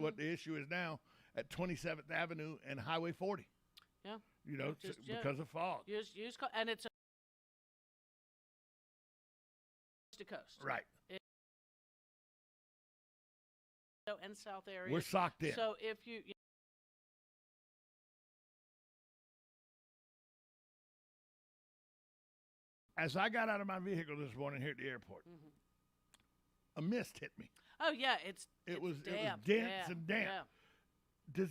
what the issue is now at 27th Avenue and Highway 40. Yeah. You know, because of fog. And it's coast to coast. Right. And south area. We're socked in. So if you as I got out of my vehicle this morning here at the airport, a mist hit me. Oh yeah, it was damp, dense and damp. Yeah.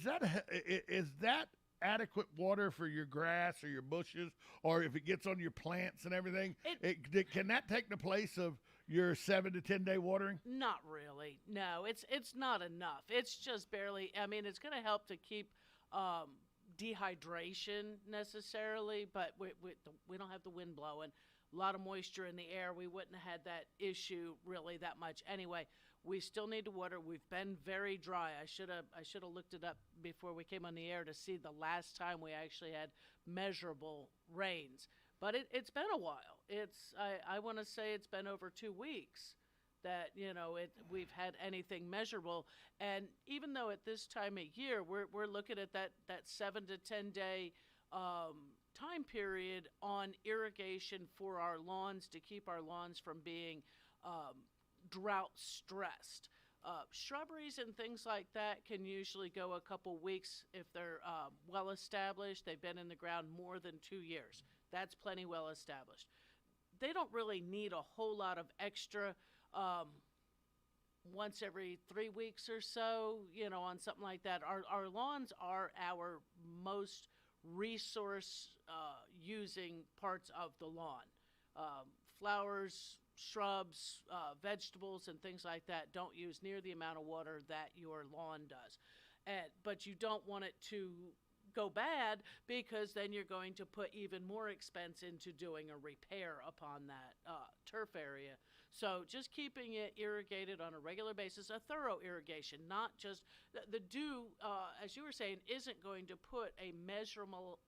Is that adequate water for your grass or your bushes, or if it gets on your plants and everything? Can that take the place of your 7 to 10 day watering? Not really. No, it's not enough. It's just barely. I mean, it's going to help to keep dehydration necessarily, but we don't have the wind blowing. A lot of moisture in the air. We wouldn't have had that issue really that much anyway. We still need to water. We've been very dry. I should have looked it up before we came on the air to see the last time we actually had measurable rains. But it's been a while. I want to say it's been over 2 weeks that we've had anything measurable. And even though at this time of year we're looking at that 7 to 10 day time period on irrigation for our lawns to keep our lawns from being drought stressed. Shrubberies and things like that can usually go a couple weeks if they're well established. They've been in the ground more than 2 years. That's plenty well established. They don't really need a whole lot of extra once every 3 weeks or so, on something like that. Our lawns are our most resource using parts of the lawn. Flowers, shrubs, vegetables, and things like that don't use near the amount of water that your lawn does. But you don't want it to go bad, because then you're going to put even more expense into doing a repair upon that turf area. So just keeping it irrigated on a regular basis, a thorough irrigation, not just the dew, as you were saying, isn't going to put a measurable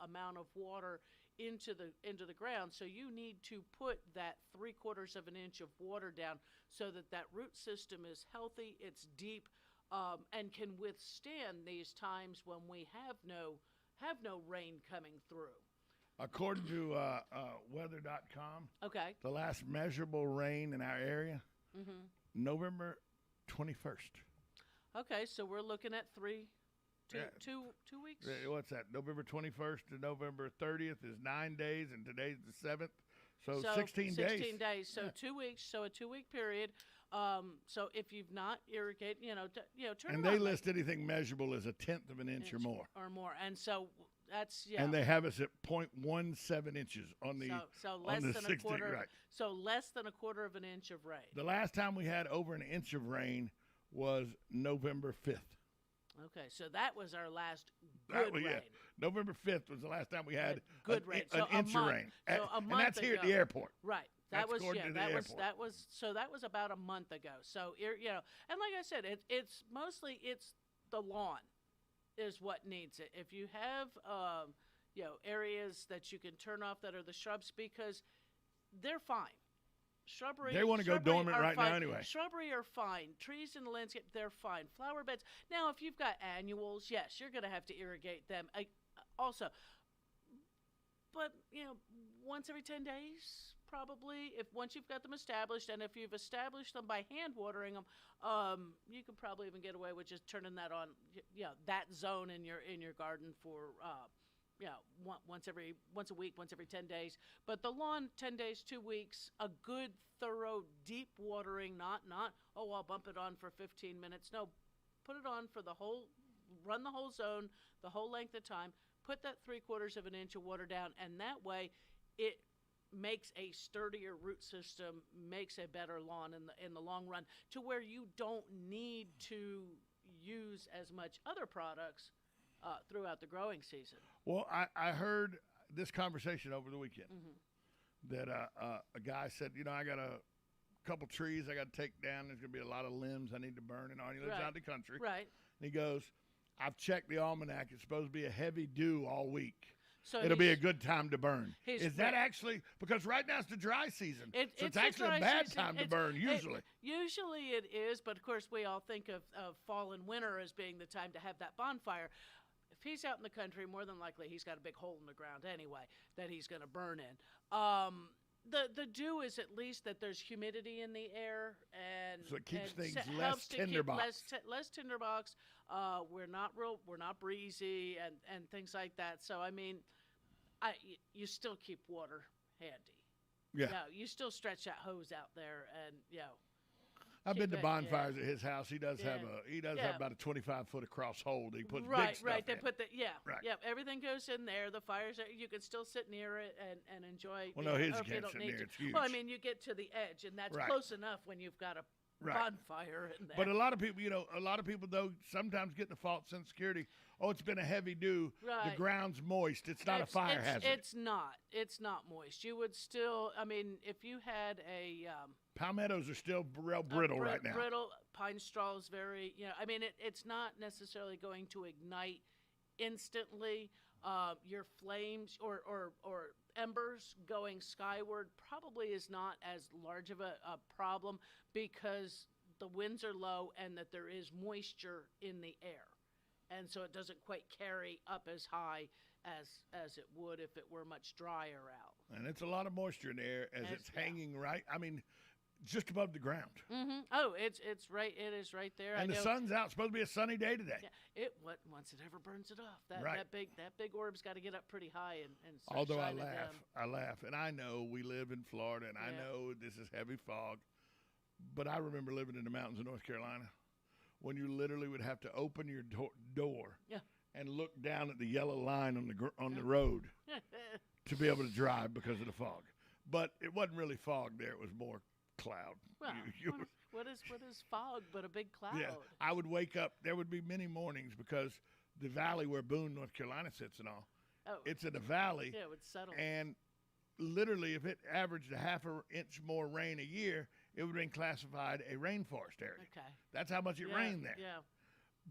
amount of water into the ground. So you need to put that 3/4 of an inch of water down so that root system is healthy, it's deep, and can withstand these times when we have no rain coming through. According to weather.com, okay, the last measurable rain in our area, November 21st. Okay, so we're looking at two weeks. What's that? November 21st to November 30th is 9 days, and today's the 7th. So 16 days. 16 days. So 2 weeks. So a 2 week period. So if you've not irrigated, turn. And they list anything measurable as 1/10 of an inch or more. And so that's And they have us at 0.17 inches on the so less on the than 16, a quarter. right. So less than 1/4 of an inch of rain. The last time we had over an inch of rain was November 5th. Okay, so that was our last good rain. Yeah. November 5th was the last time we had good rain. An inch of rain. So a month and that's ago. here at the airport. Right. That was about a month ago. So and like I said, it's mostly the lawn is what needs it. If you have areas that you can turn off that are the shrubs, because they're fine. Shrubbery. They want to go dormant right now anyway. Shrubbery are fine. Trees in the landscape, they're fine. Flower beds. Now, if you've got annuals, yes, you're going to have to irrigate them also. But, once every 10 days, probably, once you've got them established, and if you've established them by hand watering them, you could probably even get away with just turning that on, that zone in your garden for once a week, once every 10 days. But the lawn, 10 days, 2 weeks, a good, thorough, deep watering, not, I'll bump it on for 15 minutes. No, put it on for run the whole zone, the whole length of time, put that 3/4 of an inch of water down, and that way it makes a sturdier root system, makes a better lawn in the long run, to where you don't need to use as much other products throughout the growing season. Well, I heard this conversation over the weekend that a guy said, I got a couple trees I got to take down. There's going to be a lot of limbs I need to burn. And he lives out in the country. Right. And he goes, I've checked the almanac. It's supposed to be a heavy dew all week. So it'll be a good time to burn. Is that right. actually, because right now it's the dry season, so it's a actually dry a bad season. time to burn usually. Usually it is, but of course we all think of fall and winter as being the time to have that bonfire. If he's out in the country, more than likely he's got a big hole in the ground anyway that he's going to burn in. The dew is at least that there's humidity in the air, and so it keeps things helps less tinderbox. Less tinderbox. We're not breezy and things like that. So I mean, you still keep water handy. Yeah. You still stretch that hose out there, and I've been to bonfires at his house. He does have have about a 25-foot across hole. He puts right, big stuff right. They in. put everything goes in there. The fires, you can still sit near it and enjoy. Well, no, his you can't sit near. It's huge. Well, I mean, you get to the edge, and that's close enough when you've got a bonfire in there. But a lot of people, though, sometimes get the false sense of security. Oh, it's been a heavy dew. Right. The ground's moist. It's not a fire hazard. It's not. It's not moist. You would still, I mean, if you had a palmettos are still real brittle right now. Brittle. Pine straw is very, I mean, it's not necessarily going to ignite instantly. Your flames or embers going skyward probably is not as large of a problem because the winds are low and that there is moisture in the air. And so it doesn't quite carry up as high as it would if it were much drier out. And it's a lot of moisture in the air as it's hanging right. I mean, just above the ground. Mm-hmm. Oh, it's right. It is right there. And the sun's out. It's supposed to be a sunny day today. Yeah. Once it ever burns it off. That big orb's got to get up pretty high and start although shining I laugh, and I know we live in Florida, and I know this is heavy fog, but I remember living in the mountains of North Carolina when you literally would have to open your door and look down at the yellow line on the road to be able to drive because of the fog. But it wasn't really fog there; it was more cloud. Well, what is fog but a big cloud? Yeah, I would wake up. There would be many mornings because the valley where Boone, North Carolina sits and all, it's in a valley. Yeah, it would settle. And literally, if it averaged a half an inch more rain a year, it would have been classified a rainforest area. Okay. That's how much it rained there. Yeah.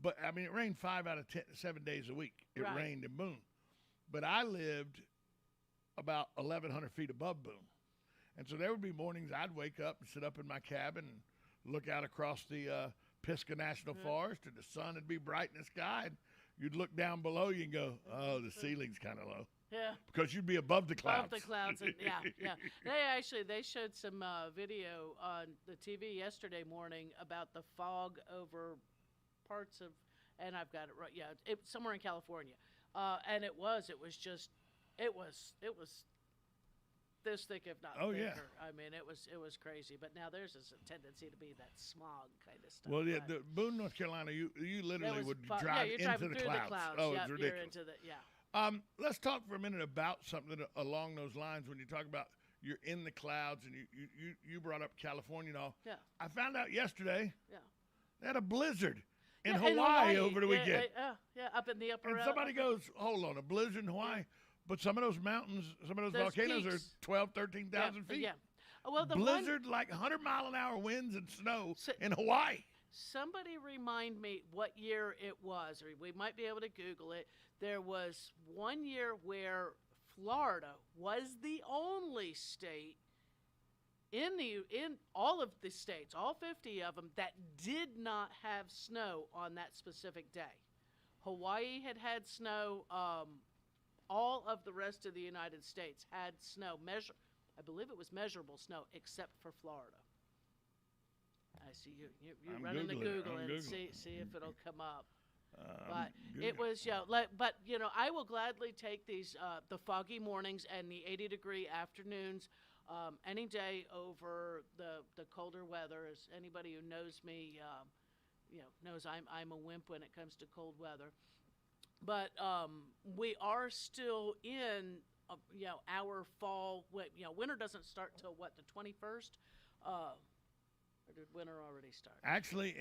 But, I mean, it rained 5 out of 7 days a week. It rained in Boone. But I lived about 1,100 feet above Boone. And so there would be mornings I'd wake up and sit up in my cabin and look out across the Pisgah National Forest, and the sun would be bright in the sky. And you'd look down below you and go, oh, the ceiling's kind of low. Yeah. Because you'd be above the clouds. Above the clouds, and They showed some video on the TV yesterday morning about the fog over parts of, and I've got it right. Yeah, somewhere in California, and it was this thick, if not thicker. Yeah. I mean, it was crazy. But now there's a tendency to be that smog kind of stuff. Well, yeah, the Boone, North Carolina, you literally would drive into the clouds. Oh, it's ridiculous. You're into the, let's talk for a minute about something along those lines. When you talk about you're in the clouds, and you brought up California and all. Yeah. I found out yesterday. Yeah. They had a blizzard in Hawaii over the weekend. Up in the upper. And somebody goes, hold on, a blizzard in Hawaii? But some of those mountains, some of those volcanoes peaks. are 12, 13,000 feet. Yeah. Well, the blizzard, like 100-mile-an-hour winds and snow in Hawaii. Somebody remind me what year it was, or we might be able to Google it. There was one year where Florida was the only state in all of the states, all 50 of them, that did not have snow on that specific day. Hawaii had snow. All of the rest of the United States had snow. I believe it was measurable snow, except for Florida. I see you're running to Google and see if it'll come up. But it was, I will gladly take these the foggy mornings and the 80-degree afternoons any day over the colder weather. As anybody who knows me, knows I'm a wimp when it comes to cold weather. But we are still in, our fall. Winter doesn't start till what, the 21st? Or did winter already start? Actually,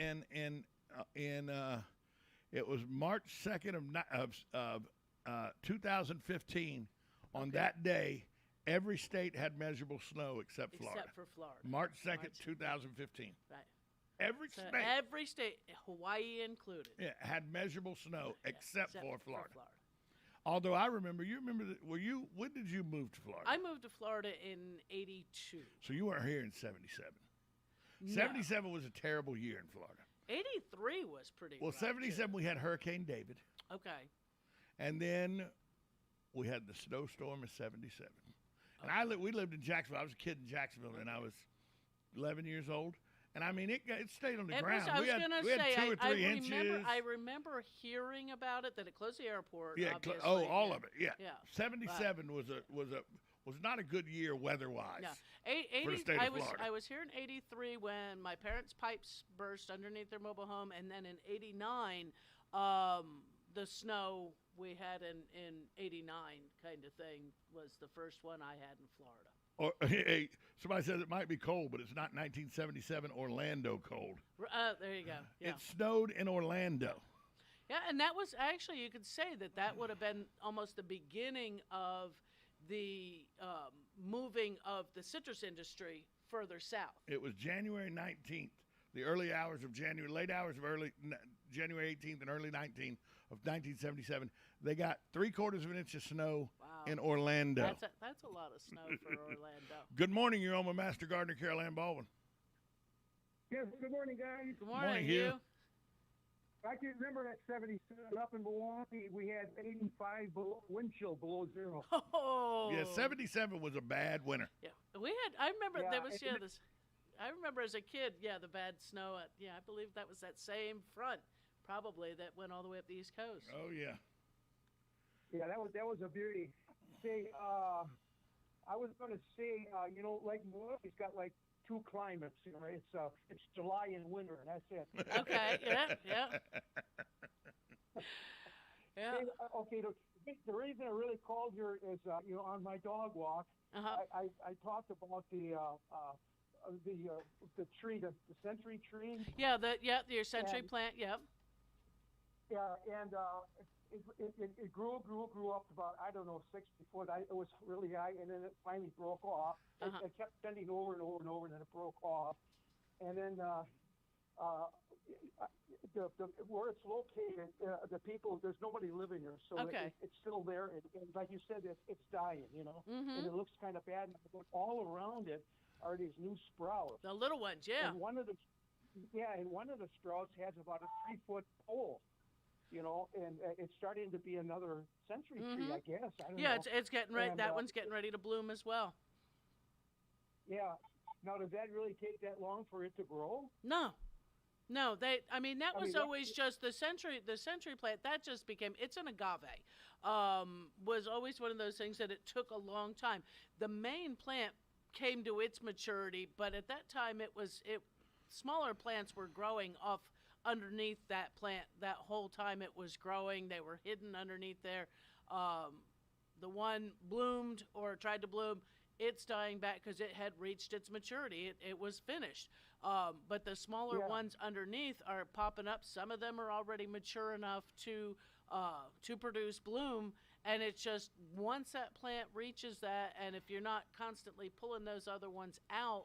it was March 2nd of 2015. On that day, every state had measurable snow except Florida. Except for Florida. March 2nd, 2015. Right. Every state, Hawaii included, had measurable snow except for Florida. Although I remember, when did you move to Florida? I moved to Florida in '82. So you weren't here in 77. No. 77 was a terrible year in Florida. '83 was pretty. Well, rough, 77 too. we had Hurricane David, Okay. and then we had the snowstorm of 77. And we lived in Jacksonville. I was a kid in Jacksonville, and I was 11 years old. And I mean, it stayed on the ground. I was going to say, had 2 or 3 inches. I remember hearing about it, that it closed the airport. Yeah, obviously. all of it. Yeah. 77 But, was not a good year weather-wise. Yeah. For the state of Florida. I was here in '83 when my parents' pipes burst underneath their mobile home, and then in '89, the snow we had in '89 kind of thing was the first one I had in Florida. Or hey, somebody says it might be cold, but it's not 1977 Orlando cold. There you go. Yeah. It snowed in Orlando. Yeah, and that was actually, you could say that would have been almost the beginning of the moving of the citrus industry further south. It was January 19th, the early hours of January, late hours of January 18th and early 19th of 1977. They got 3/4 of an inch of snow in Orlando. That's a lot of snow for Orlando. Good morning, you're on with Master Gardener Carol Ann Baldwin. Yes, good morning, guys. Good morning, morning, Hugh. Hugh. I can remember at 77 up in Milwaukee, we had 85 wind chill below zero. Oh. Yeah, 77 was a bad winter. Yeah, I remember Yeah, there was and- this. I remember as a kid, the bad snow. I believe that was that same front, probably, that went all the way up the East Coast. Oh, yeah. Yeah, that was a beauty. Say, I was going to say, like Milwaukee's got like 2 climates. It's July and winter, and that's it. Okay. Yeah. Hey, okay. The reason I really called you is, on my dog walk, I talked about the tree, the century tree. Yeah. Your century plant. Yep. Yeah, and it grew up to about, 60 foot. It was really high, and then it finally broke off. It kept bending over and over and over, and then it broke off. And then where it's located, the people, there's nobody living there, so it's still there. And like you said, it's dying, Mm-hmm. and it looks kind of bad. But all around it are these new sprouts. The little ones, yeah. And one of the sprouts has about a 3-foot pole. And it's starting to be another century tree, I guess. I don't know. It's getting ready. That one's getting ready to bloom as well. Yeah. Now, does that really take that long for it to grow? No. That was always just the century plant. That just became, it's an agave. Was always one of those things that it took a long time. The main plant came to its maturity, but at that time smaller plants were growing off underneath that plant that whole time it was growing. They were hidden underneath there. The one bloomed or tried to bloom, it's dying back because it had reached its maturity. It was finished. But the smaller ones underneath are popping up. Some of them are already mature enough to produce bloom. And it's just once that plant reaches that, and if you're not constantly pulling those other ones out,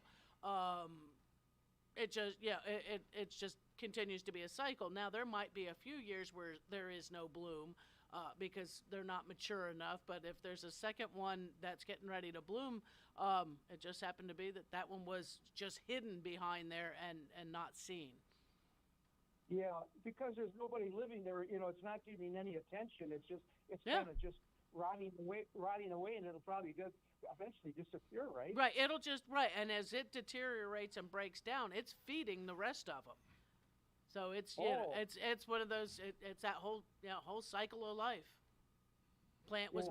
it just continues to be a cycle. Now, there might be a few years where there is no bloom because they're not mature enough. But if there's a second one that's getting ready to bloom, it just happened to be that one was just hidden behind there and not seen. Yeah, because there's nobody living there. It's not giving any attention. It's kind of just rotting away, and it'll probably just eventually disappear, right? Right. And as it deteriorates and breaks down, it's feeding the rest of them. So it's one of those. It's that whole cycle of life. Plant was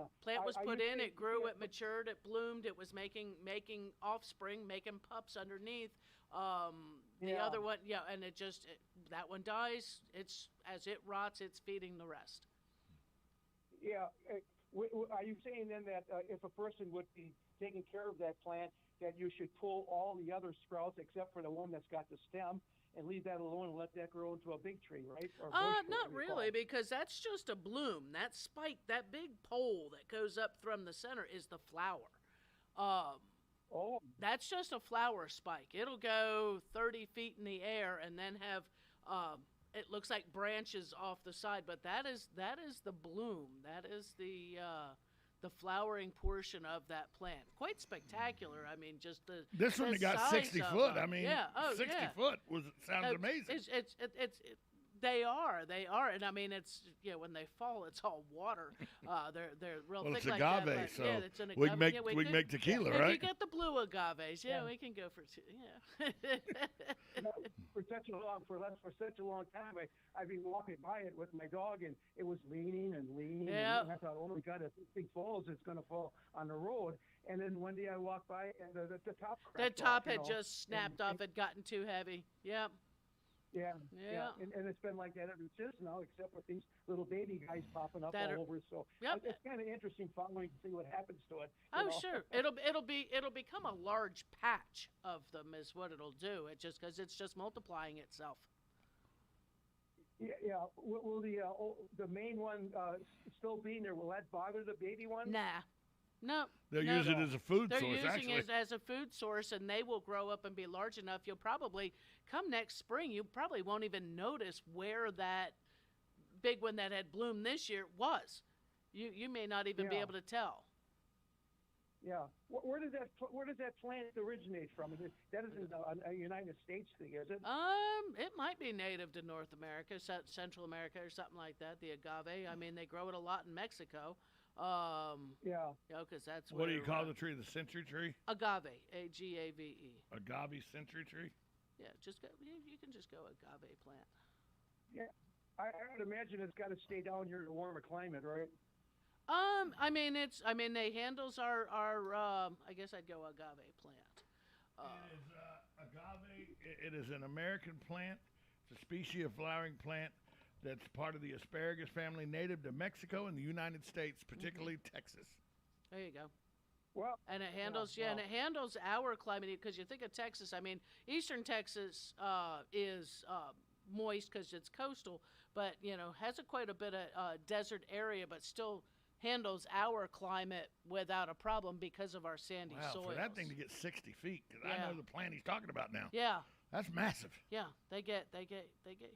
put in. It grew. It matured. It bloomed. It was making offspring, making pups underneath. The other one, and that one dies. It's as it rots, it's feeding the rest. Yeah. Are you saying then that if a person would be taking care of that plant, that you should pull all the other sprouts except for the one that's got the stem and leave that alone and let that grow into a big tree, right? Or not really, because that's just a bloom. That spike, that big pole that goes up from the center is the flower. That's just a flower spike. It'll go 30 feet in the air and then have it looks like branches off the side, but that is the bloom. That is the flowering portion of that plant. Quite spectacular. I mean, just this one got 60 foot. I mean, yeah. 60 foot sounds amazing. They are, and I mean, it's when they fall, it's all water. They're real thick it's like agave, that. so yeah, it's an agave. we can make tequila, right? If you get the blue agaves, we can go for For such a long time, I've been walking by it with my dog, and it was leaning and leaning. Yeah. And I thought, oh my God, if this thing falls, it's going to fall on the road. And then one day I walked by, and the top cracked off, had just snapped off. Had gotten too heavy. Yep. Yeah. And it's been like that ever since now, except with these little baby guys popping up all over. So it's kind of interesting following to see what happens to it. Oh, sure. It'll become a large patch of them is what it'll do. It just because it's just multiplying itself. Yeah. Will the main one still be there? Will that bother the baby one? Nah. No. They'll use it as a food source, They're using actually. it as a food source, and they will grow up and be large enough. You'll probably, come next spring, you probably won't even notice where that big one that had bloomed this year was. You may not even be able to tell. Yeah. Where does that plant originate from? That isn't a United States thing, is it? It might be native to North America, Central America, or something like that. The agave. I mean, they grow it a lot in Mexico. Because that's what do you call the tree? The century tree? Agave, Agave. Agave century tree? Yeah, you can just go agave plant. Yeah, I would imagine it's got to stay down here in a warmer climate, right? They handles our I guess I'd go agave plant. It is agave. It is an American plant. It's a species of flowering plant that's part of the asparagus family, native to Mexico and the United States, particularly Texas. There you go. Well, and it handles and it handles our climate because you think of Texas. I mean, eastern Texas is moist because it's coastal, but has quite a bit of desert area, but still handles our climate without a problem because of our sandy soils. For that thing to get 60 feet, because I know the plant he's talking about now. Yeah. That's massive. Yeah, they get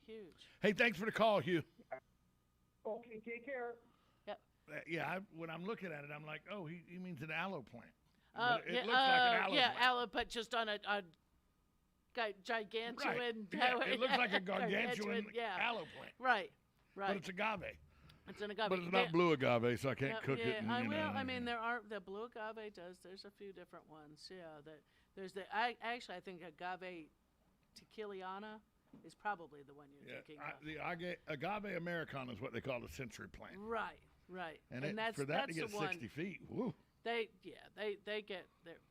huge. Hey, thanks for the call, Hugh. Okay, take care. Yep. When I'm looking at it, I'm like, oh, he means an aloe It plant. It looks like an aloe plant. aloe, but just on a gigantuan. Right. It looks like a gargantuan aloe plant. Right. But it's agave. It's an agave. But it's not blue agave, so I can't cook it. There are the blue agave does. There's a few different ones. Yeah. There's I think agave tequiliana is probably the one you're thinking of. The Agave Americana is what they call the century plant. Right. And that's to get 60 feet, woo. They get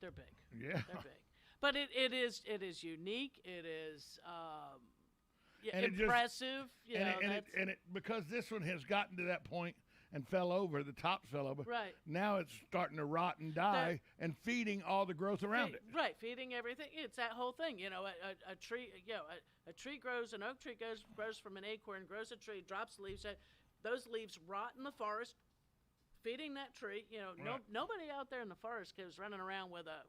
they're big. Yeah. They're big. But it is unique. It is impressive. Because this one has gotten to that point and fell over, the top fell over. Right. Now it's starting to rot and die and feeding all the growth around it. Right, feeding everything. It's that whole thing. A tree, a tree grows, an oak tree grows from an acorn, grows a tree, drops leaves. Those leaves rot in the forest, feeding that tree. Nobody out there in the forest goes running around with a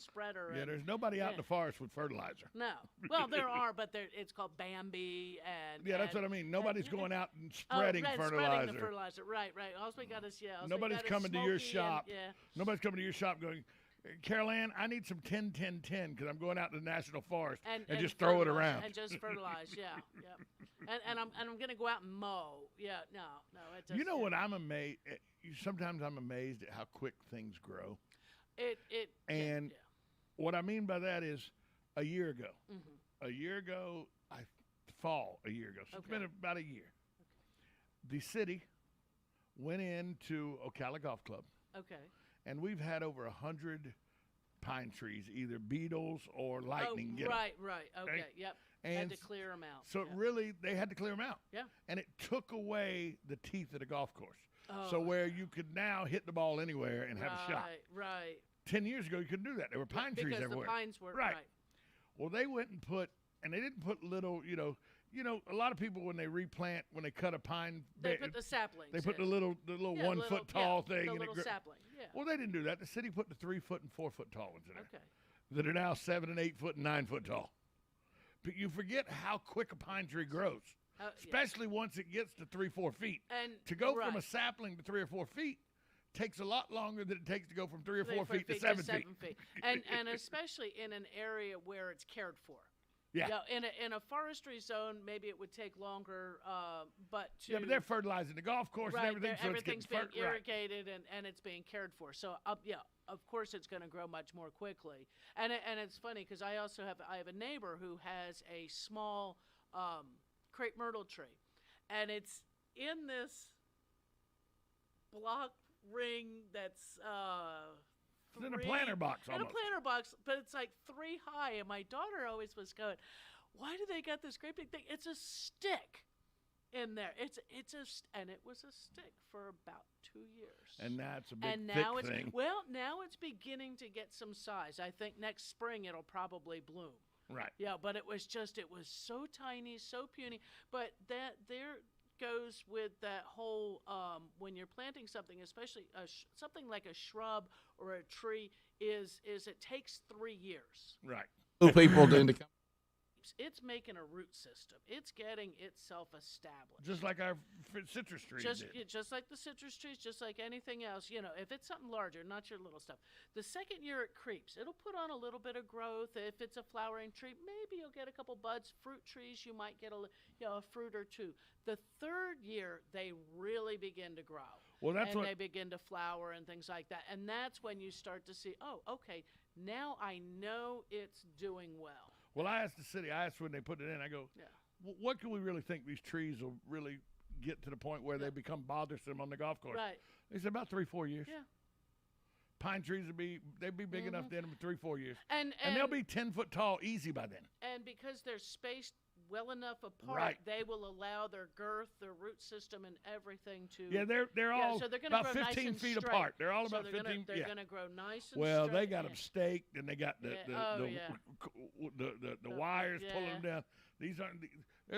spreader. Yeah, there's nobody out in the forest with fertilizer. No. Well, there are, but it's called Bambi and. Yeah, that's what I mean. Nobody's going out and spreading fertilizer. Spreading the fertilizer. Right. All we got is Nobody's coming to your shop. Nobody's coming to your shop going, Carol Ann, I need some 10-10-10 because I'm going out to the national forest and just throw it around. And just fertilize, yeah. And I'm going to go out and mow. Yeah, no. It just, what I'm amazed at? Sometimes I'm amazed at how quick things grow. What I mean by that is a year ago. Mm-hmm. A year ago, so it's been about a year. Okay. The city went into Ocala Golf Club. Okay. And we've had over 100 pine trees, either beetles or lightning. Right. Okay, yep. And had to clear them out. So they had to clear them out. Yeah. And it took away the teeth of the golf course. Oh. So where you could now hit the ball anywhere and have a shot. Right. 10 years ago, you couldn't do that. There were pine trees everywhere. Because the pines were right. Well, they went and they didn't put little, a lot of people when they replant, when they cut a pine, they put the saplings. They put the little 1 foot tall thing. The little sapling. Yeah. Well, they didn't do that. The city put the 3 foot and 4 foot tall ones in there. Okay. That are now 7 and 8 foot and 9 foot tall. But you forget how quick a pine tree grows. especially once it gets to 3-4 feet. And to go from a sapling to 3 or 4 feet takes a lot longer than it takes to go from 3 or 4 feet to 7 feet. And especially in an area where it's cared for. Yeah. In a forestry zone, maybe it would take longer, but but they're fertilizing the golf course and everything, so everything's being irrigated and it's being cared for. So of course it's going to grow much more quickly. And it's funny because I have a neighbor who has a small crepe myrtle tree, and it's in this block ring that's it's in a planter box almost. In a planter box, but it's like 3 high. And my daughter always was going, why do they got this great big thing? It's a stick in there. And it was a stick for about 2 years. And that's a big thick thing. Well, now it's beginning to get some size. I think next spring it'll probably bloom. Right. Yeah, but it was so tiny, so puny. But there goes with that whole when you're planting something, especially something like a shrub or a tree, is it takes 3 years. Right. People to come. It's making a root system. It's getting itself established. Just like our citrus trees just like the citrus trees, just like anything else. If it's something larger, not your little stuff. The second year it creeps. It'll put on a little bit of growth. If it's a flowering tree, maybe you'll get a couple buds. Fruit trees, you might get a fruit or two. The third year, they really begin to grow. Well, they begin to flower and things like that. And that's when you start to see, oh, okay, now I know it's doing well. Well, I asked the city, when they put it in, I go, what can we really think these trees will really get to the point where they become bothersome on the golf course? Right. They said about 3-4 years. Yeah. Pine trees they'd be big enough then in 3-4 years. And they'll be 10 foot tall easy by then. And because they're spaced well enough apart, they will allow their girth, their root system, and everything to. Yeah, they're all so they're about grow 15 nice feet and apart. They're all about 15. They're going to grow nice and well, straight. they got them staked, and they got the wires pulling them down. There's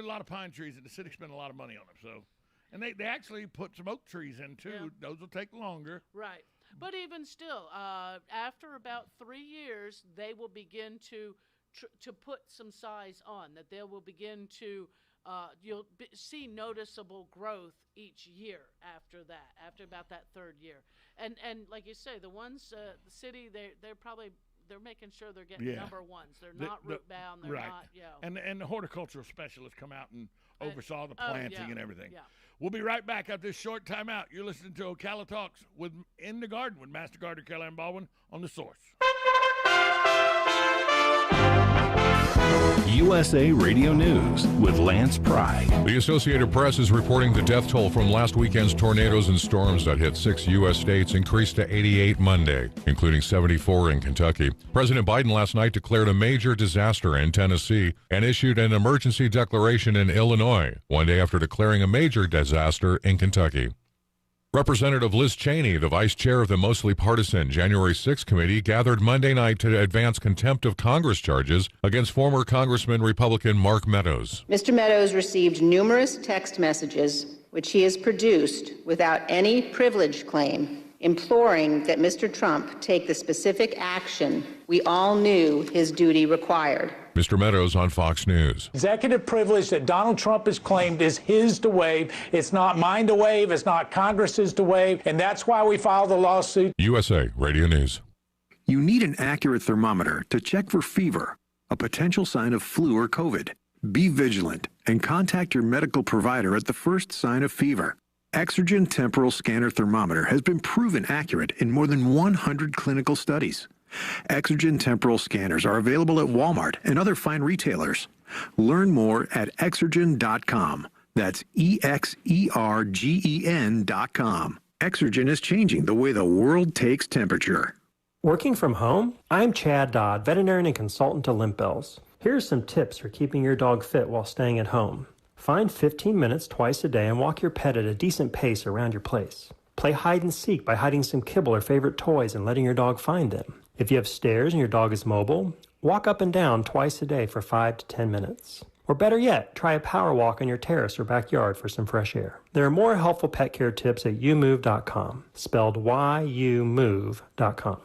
a lot of pine trees, and the city spent a lot of money on them. So, and they actually put some oak trees in too. Yeah. Those will take longer. Right, but even still, after about 3 years, they will begin to put some size on. That they will begin to. You'll see noticeable growth each year after that. After about that third year, and like you say, the ones the city they're making sure they're getting number ones. They're not root bound. They're not. And the horticultural specialists come out and oversaw the planting and everything. Yeah. We'll be right back after this short timeout. You're listening to Ocala Talks with In the Garden with Master Gardener Kelly and Baldwin on The Source. USA Radio News with Lance Pry. The Associated Press is reporting the death toll from last weekend's tornadoes and storms that hit 6 U.S. states increased to 88 Monday, including 74 in Kentucky. President Biden last night declared a major disaster in Tennessee and issued an emergency declaration in Illinois, one day after declaring a major disaster in Kentucky. Representative Liz Cheney, the vice chair of the mostly partisan January 6 committee, gathered Monday night to advance contempt of Congress charges against former Congressman Republican Mark Meadows. Mr. Meadows received numerous text messages, which he has produced without any privilege claim, imploring that Mr. Trump take the specific action we all knew his duty required. Mr. Meadows on Fox News. Executive privilege that Donald Trump has claimed is his to waive. It's not mine to waive. It's not Congress's to waive. And that's why we filed the lawsuit. USA Radio News. You need an accurate thermometer to check for fever, a potential sign of flu or COVID. Be vigilant and contact your medical provider at the first sign of fever. Exergen Temporal Scanner Thermometer has been proven accurate in more than 100 clinical studies. Exergen Temporal Scanners are available at Walmart and other fine retailers. Learn more at Exergen.com. That's EXERGEN.com. Exergen is changing the way the world takes temperature. Working from home? I'm Chad Dodd, veterinarian and consultant to Limp Bells. Here are some tips for keeping your dog fit while staying at home. Find 15 minutes twice a day and walk your pet at a decent pace around your place. Play hide and seek by hiding some kibble or favorite toys and letting your dog find them. If you have stairs and your dog is mobile, walk up and down twice a day for 5 to 10 minutes. Or better yet, try a power walk on your terrace or backyard for some fresh air. There are more helpful pet care tips at youmove.com, spelled YOUMove.com.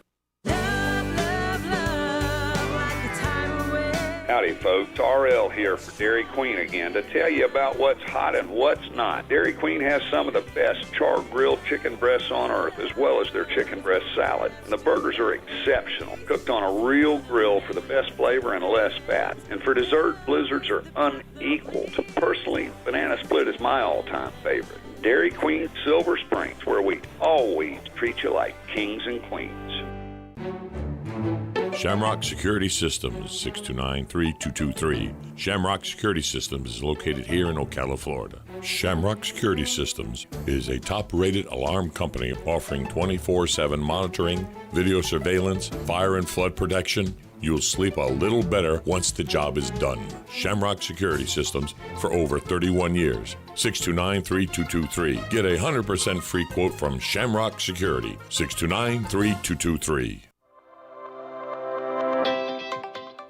Howdy, folks. RL here for Dairy Queen again to tell you about what's hot and what's not. Dairy Queen has some of the best char-grilled chicken breasts on earth, as well as their chicken breast salad. And the burgers are exceptional, cooked on a real grill for the best flavor and less fat. And for dessert, blizzards are unequaled. Personally, banana split is my all-time favorite. Dairy Queen Silver Springs, where we always treat you like kings and queens. Shamrock Security Systems, 629-3223. Shamrock Security Systems is located here in Ocala, Florida. Shamrock Security Systems is a top-rated alarm company offering 24/7 monitoring, video surveillance, fire and flood protection. You'll sleep a little better once the job is done. Shamrock Security Systems for over 31 years. 629-3223. Get a 100% free quote from Shamrock Security. 629-3223.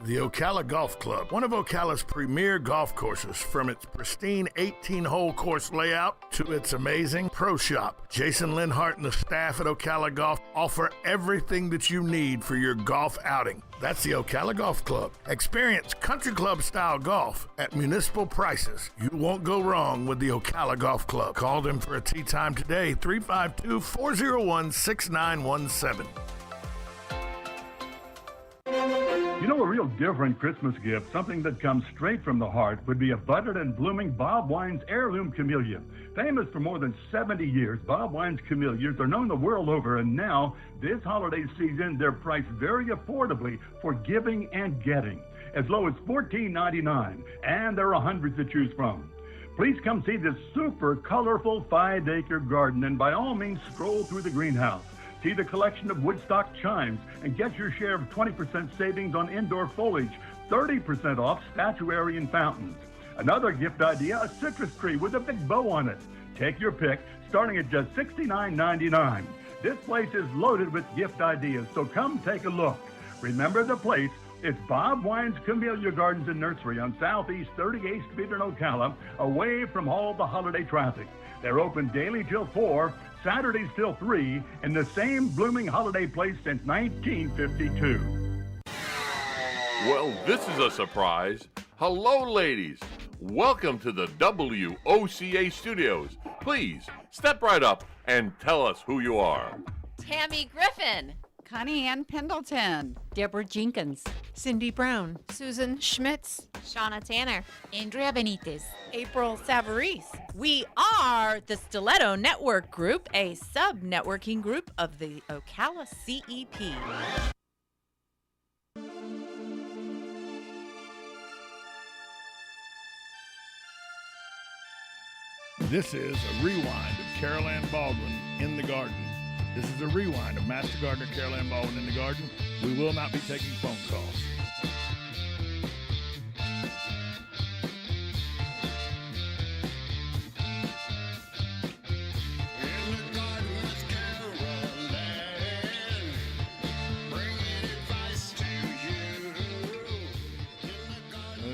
The Ocala Golf Club, one of Ocala's premier golf courses, from its pristine 18-hole course layout to its amazing pro shop. Jason Linhart and the staff at Ocala Golf offer everything that you need for your golf outing. That's the Ocala Golf Club. Experience country club-style golf at municipal prices. You won't go wrong with the Ocala Golf Club. Call them for a tee time today, 352-401-6917. You know, a real different Christmas gift, something that comes straight from the heart, would be a budded and blooming Bob Wine's heirloom camellia. Famous for more than 70 years, Bob Wine's camellias are known the world over, and now, this holiday season, they're priced very affordably for giving and getting, as low as $14.99, and there are hundreds to choose from. Please come see this super colorful 5-acre garden, and by all means, stroll through the greenhouse. See the collection of Woodstock chimes and get your share of 20% savings on indoor foliage, 30% off statuary and fountains. Another gift idea, a citrus tree with a big bow on it. Take your pick, starting at just $69.99. This place is loaded with gift ideas, so come take a look. Remember the place, it's Bob Wine's Camellia Gardens and Nursery on Southeast 38th Street in Ocala, away from all the holiday traffic. They're open daily till 4, Saturdays till 3, in the same blooming holiday place since 1952. Well, this is a surprise. Hello, ladies. Welcome to the WOCA studios. Please, step right up and tell us who you are. Tammy Griffin. Connie Ann Pendleton. Deborah Jenkins. Cindy Brown. Susan Schmitz. Shauna Tanner. Andrea Benitez. April Savarese. We are the Stiletto Network Group, a sub-networking group of the Ocala CEP. This is a rewind of Carol Ann Baldwin in the Garden. This is a rewind of Master Gardener Carol Ann Baldwin in the Garden. We will not be taking phone calls.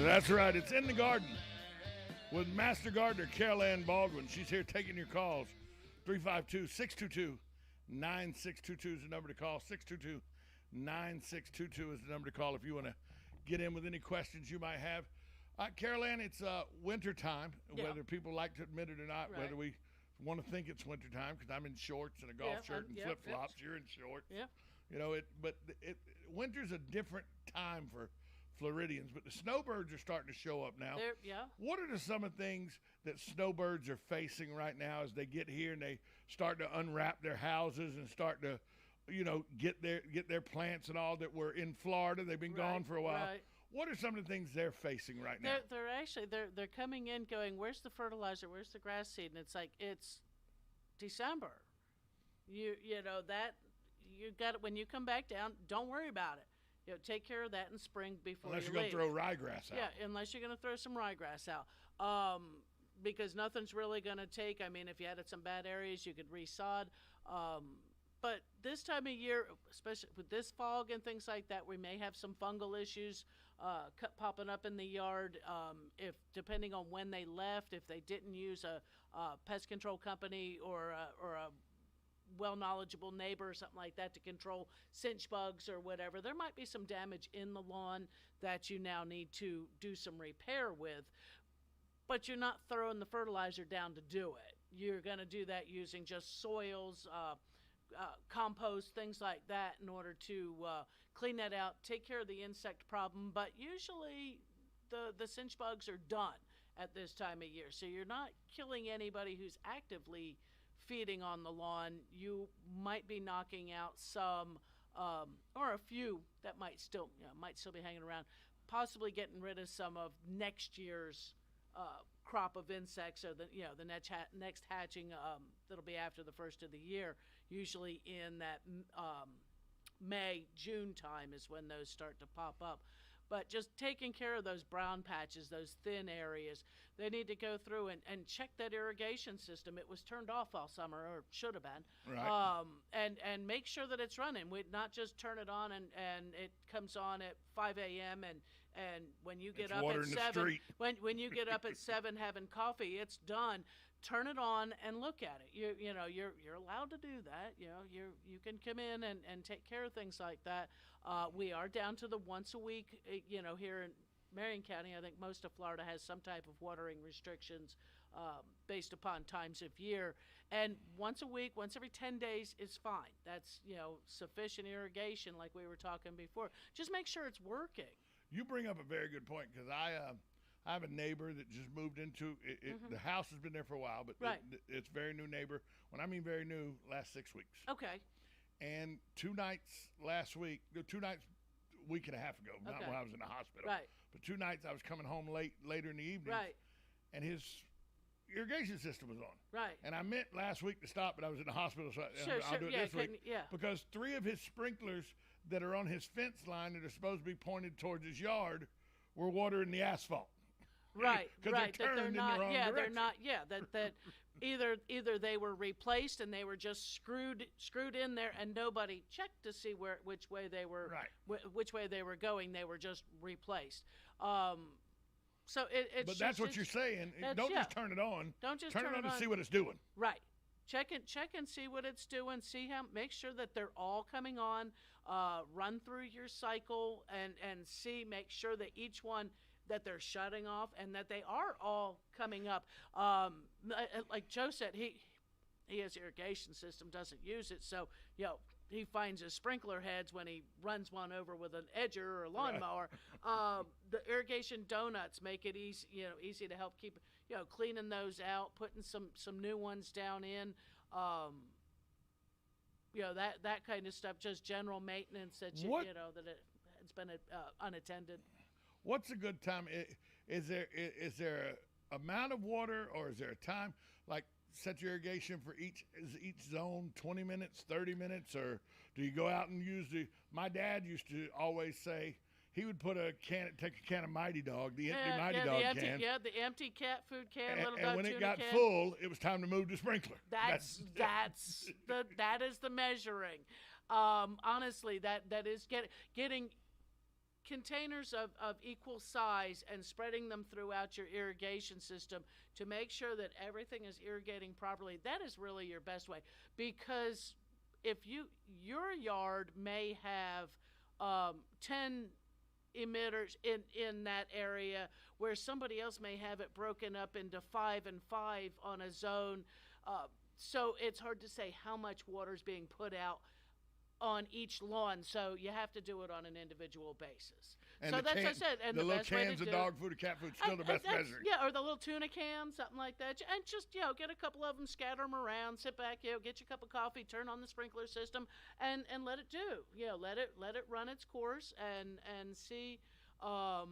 That's right, it's In the Garden with Master Gardener Carol Ann Baldwin. She's here taking your calls. 352-622-9622 is the number to call. 622-9622 is the number to call if you want to get in with any questions you might have. Carol Ann, it's winter time, whether people like to admit it or not, whether we want to think it's winter time, because I'm in shorts and a golf shirt and flip-flops. You're in shorts. Yeah. You know, winter's a different time for Floridians, but the snowbirds are starting to show up now. What are some of the things that snowbirds are facing right now as they get here and they start to unwrap their houses and start to, get their plants and all that were in Florida? They've been gone for a while. Right. What are some of the things they're facing right now? They're coming in going, where's the fertilizer? Where's the grass seed? And it's like, it's December. You got it when you come back down. Don't worry about it. Take care of that in spring before unless you you're leave. Going to throw ryegrass out. Yeah, unless you're going to throw some ryegrass out. Because nothing's really going to take. I mean, if you had some bad areas, you could resod. But this time of year, especially with this fog and things like that, we may have some fungal issues popping up in the yard. If depending on when they left, if they didn't use a pest control company or a well-knowledgeable neighbor or something like that to control cinch bugs or whatever. There might be some damage in the lawn that you now need to do some repair with, but you're not throwing the fertilizer down to do it. You're going to do that using just soils, compost, things like that in order to clean that out, take care of the insect problem. But usually the cinch bugs are done at this time of year. So you're not killing anybody who's actively feeding on the lawn. You might be knocking out some or a few that might still be hanging around, possibly getting rid of some of next year's crop of insects, or the next hatching that'll be after the first of the year. Usually in that May, June time is when those start to pop up. But just taking care of those brown patches, those thin areas, they need to go through and check that irrigation system. It was turned off all summer, or should have been. Right. And make sure that it's running. We'd not just turn it on and it comes on at 5 a.m. and when you get up at 7, when you get up at 7 having coffee, it's done. Turn it on and look at it. You're allowed to do that. You can come in and take care of things like that. We are down to the once a week. Here in Marion County, I think most of Florida has some type of watering restrictions based upon times of year. And once a week, once every 10 days is fine. That's sufficient irrigation, like we were talking before. Just make sure it's working. You bring up a very good point, because I have a neighbor that just moved into it. Mm-hmm. The house has been there for a while, but right. It's very new neighbor. When I mean very new, last 6 weeks. Okay. And 2 nights last week, 2 nights a week and a half ago, not when I was in the hospital. Right. But 2 nights I was coming home later in the evening. Right. And his irrigation system was on. Right. And I meant last week to stop, but I was in the hospital, so I'll do it this week. Yeah. Because 3 of his sprinklers that are on his fence line that are supposed to be pointed towards his yard were watering the asphalt. Right, right. They're not. They're not. Yeah, that either they were replaced and they were just screwed in there, and nobody checked to see which way they were which way they were going. They were just replaced. So it's. But that's what you're saying. Don't just turn it on. Don't just turn it on to see what it's doing. Right. Check and see what it's doing. Make sure that they're all coming on. Run through your cycle and make sure that each one that they're shutting off and that they are all coming up. Like Joe said, he has irrigation system, doesn't use it, so he finds his sprinkler heads when he runs one over with an edger or a lawnmower. The irrigation donuts make it easy to help keep cleaning those out, putting some new ones down in. That kind of stuff, just general maintenance that it's been unattended. What's a good time? Is there a amount of water, or is there a time, like set your irrigation for each zone 20 minutes, 30 minutes, or do you go out and use my dad used to always say he would take a can of Mighty Dog, the empty Mighty Dog can. Yeah, the empty cat food can, and when it got full, it was time to move the sprinkler. That is the measuring. Honestly, that is getting containers of equal size and spreading them throughout your irrigation system to make sure that everything is irrigating properly. That is really your best way, because if your yard may have 10 emitters in that area, where somebody else may have it broken up into 5 and 5 on a zone, so it's hard to say how much water is being put out on each lawn, so you have to do it on an individual basis. And so that's what I said. And the little best way cans to of do dog food or cat food still the best measuring. Yeah, or the little tuna cans, something like that. And just get a couple of them, scatter them around, sit back, get your cup of coffee, turn on the sprinkler system, and let it do. Let it run its course and see. How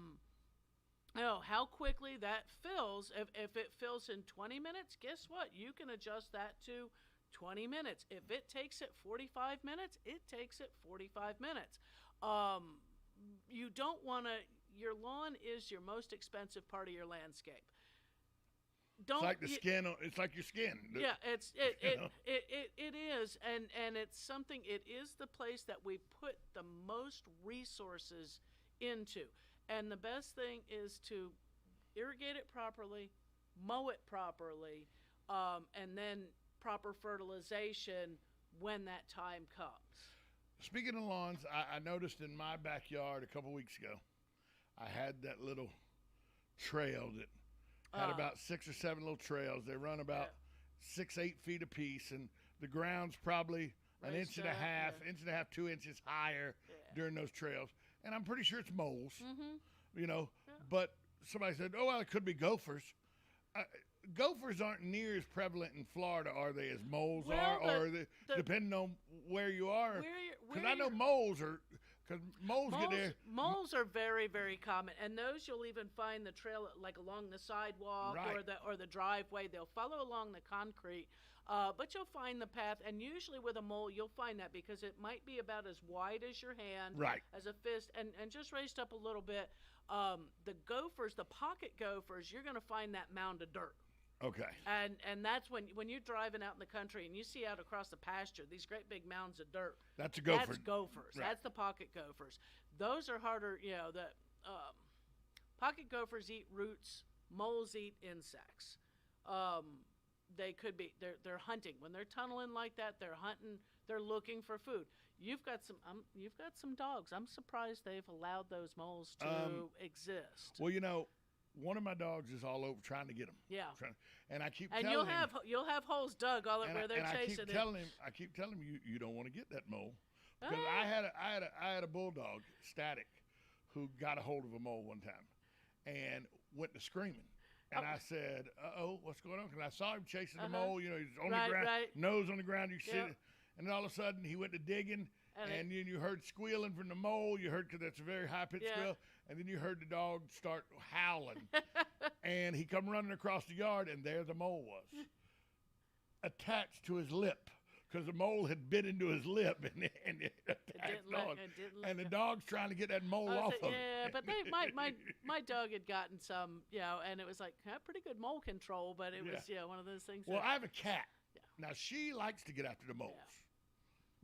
quickly that fills. If it fills in 20 minutes, guess what? You can adjust that to 20 minutes. If it takes it 45 minutes, it takes it 45 minutes. You don't want to. Your lawn is your most expensive part of your landscape. It's like the skin. It's like your skin. Yeah, it is, and it's something. It is the place that we put the most resources into, and the best thing is to irrigate it properly, mow it properly, and then proper fertilization when that time comes. Speaking of lawns, I noticed in my backyard a couple weeks ago, I had that little trail that had about 6 or 7 little trails. They run about 6-8 feet apiece, and the ground's probably an inch and a half, 2 inches higher during those trails. And I'm pretty sure it's moles, but somebody said, oh, well, it could be gophers. Gophers aren't near as prevalent in Florida, are they, as moles are? Or depending on where you are? Because I know moles are, because moles get there. Moles are very, very common, and those you'll even find the trail like along the sidewalk or the driveway. They'll follow along the concrete, but you'll find the path. And usually with a mole, you'll find that because it might be about as wide as your hand, as a fist, and just raised up a little bit. The gophers, the pocket gophers, you're going to find that mound of dirt. Okay. And that's when you're driving out in the country and you see out across the pasture these great big mounds of dirt. That's a gopher. That's gophers. Right. That's the pocket gophers. Those are harder. The pocket gophers eat roots. Moles eat insects. They could be. They're hunting when they're tunneling like that. They're hunting. They're looking for food. You've got some dogs. I'm surprised they've allowed those moles to exist. Well, one of my dogs is all over trying to get them. Yeah. And I keep telling him. And you'll have holes dug all over where they're chasing it. I keep telling him you don't want to get that mole. Because I had a bulldog, Static, who got a hold of a mole one time and went to screaming. And I said, uh-oh, what's going on? Because I saw him chasing the mole. He's on the ground, nose on the ground. You see it. And then all of a sudden, he went to digging. And then you heard squealing from the mole. You heard, because that's a very high-pitched squeal. And then you heard the dog start howling. And he come running across the yard, and there the mole was, attached to his lip, because the mole had bit into his lip, and it attacked the dog. And the dog's trying to get that mole off of it. Yeah, but my dog had gotten some, and it was like pretty good mole control, but it was one of those things. Well, I have a cat. Yeah. Now, she likes to get after the moles.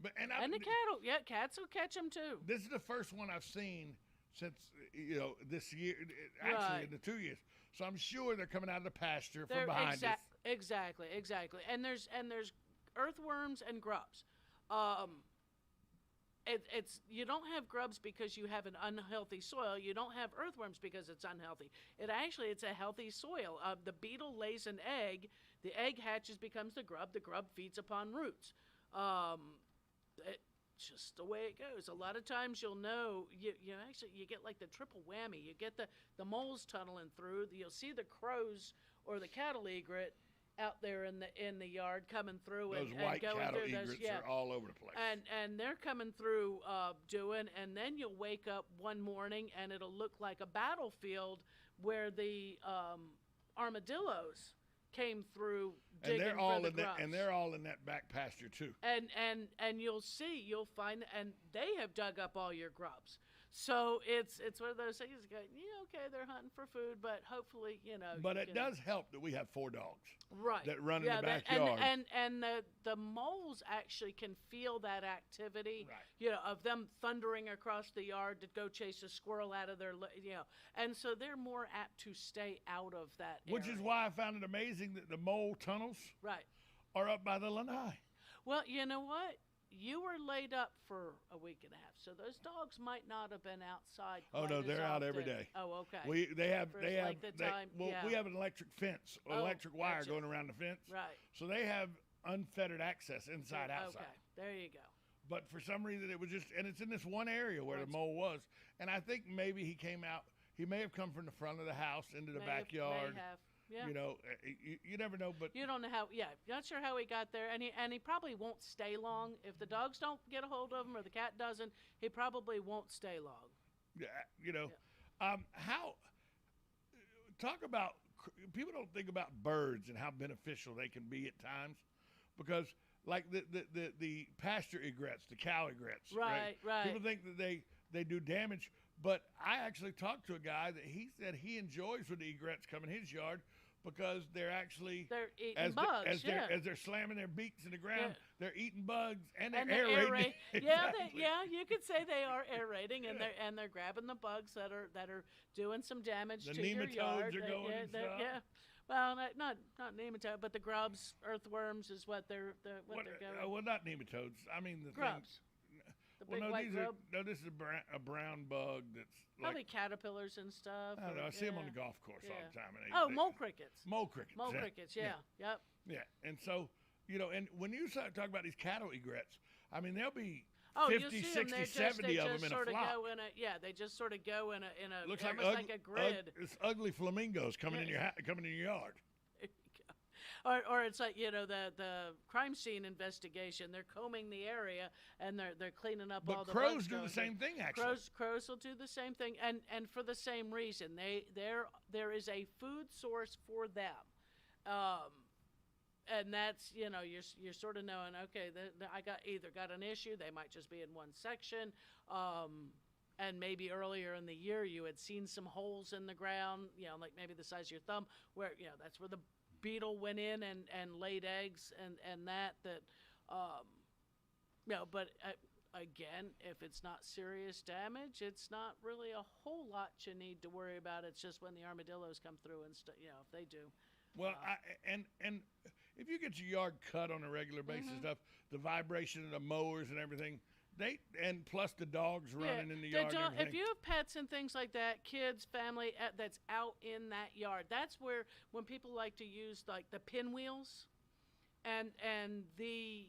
Yeah. And the cats will catch them too. This is the first one I've seen since this year, actually in the 2 years. So I'm sure they're coming out of the pasture from behind us. Exactly. And there's earthworms and grubs. It's you don't have grubs because you have an unhealthy soil. You don't have earthworms because it's unhealthy. It's a healthy soil. The beetle lays an egg. The egg hatches, becomes the grub. The grub feeds upon roots. It's just the way it goes. A lot of times you'll know, you get like the triple whammy. You get the moles tunneling through. You'll see the crows or the cattle egret out there in the yard coming through. Those white cattle egrets are all over the place. And they're coming through and then you'll wake up one morning and it'll look like a battlefield where the armadillos came through digging for the grubs. And they're all in that back pasture too. And you'll find, and they have dug up all your grubs. So it's one of those things. Okay, they're hunting for food, but hopefully, But it does help that we have 4 dogs. Right. That run in the backyard. And the moles actually can feel that activity. Right. Of them thundering across the yard to go chase a squirrel out of their, and so they're more apt to stay out of that area. Which is why I found it amazing that the mole tunnels are up by the lanai. Well, you know what? You were laid up for a week and a half, so those dogs might not have been outside. Oh no, they're out every day. Oh, okay. We have an electric fence, electric wire going around the fence. Right. So they have unfettered access inside, outside. Okay, there you go. But for some reason it was and it's in this one area where the mole was, and I think maybe he came out. He may have come from the front of the house into the backyard. May have. Yeah. You never know, but you don't know how. Yeah, not sure how he got there, and he probably won't stay long if the dogs don't get a hold of him or the cat doesn't. He probably won't stay long. Yeah, how talk about people don't think about birds and how beneficial they can be at times, because like the pasture egrets, the cow egrets, right. People think that they do damage. But I actually talked to a guy that he said he enjoys when the egrets come in his yard because they're eating bugs. As they're slamming their beaks in the ground, they're eating bugs and they're aerating. Exactly. You could say they are aerating and they're grabbing the bugs that are doing some damage to your yard. The nematodes are going and stuff. Yeah. Well, not nematode, but the grubs, earthworms is what they're going. Well, not nematodes. I mean the grubs. The big white grub. This is a brown bug that's probably caterpillars and stuff. I don't know. I see them on the golf course all the time. And mole crickets. Mole crickets. Mole crickets. Yeah. Yep. Yeah, and so and when you talk about these cattle egrets, I mean there'll be 50, 60, 70 of them in a flock. They just sort of go in a looks almost like a grid. It's ugly flamingos coming in your yard. Or it's like the crime scene investigation. They're combing the area and they're cleaning up all the bugs. But crows do the same thing, actually. Crows will do the same thing, and for the same reason. There is a food source for them, and that's you're sort of knowing, okay, I got an issue. They might just be in one section, and maybe earlier in the year you had seen some holes in the ground, like maybe the size of your thumb, where that's where the beetle went in and laid eggs and that but again, if it's not serious damage, it's not really a whole lot you need to worry about. It's just when the armadillos come through and stuff, if they do. Well, and if you get your yard cut on a regular basis, stuff, the vibration of the mowers and everything, and plus the dogs running in the yard. If you have pets and things like that, kids, family that's out in that yard, that's where when people like to use like the pinwheels, and the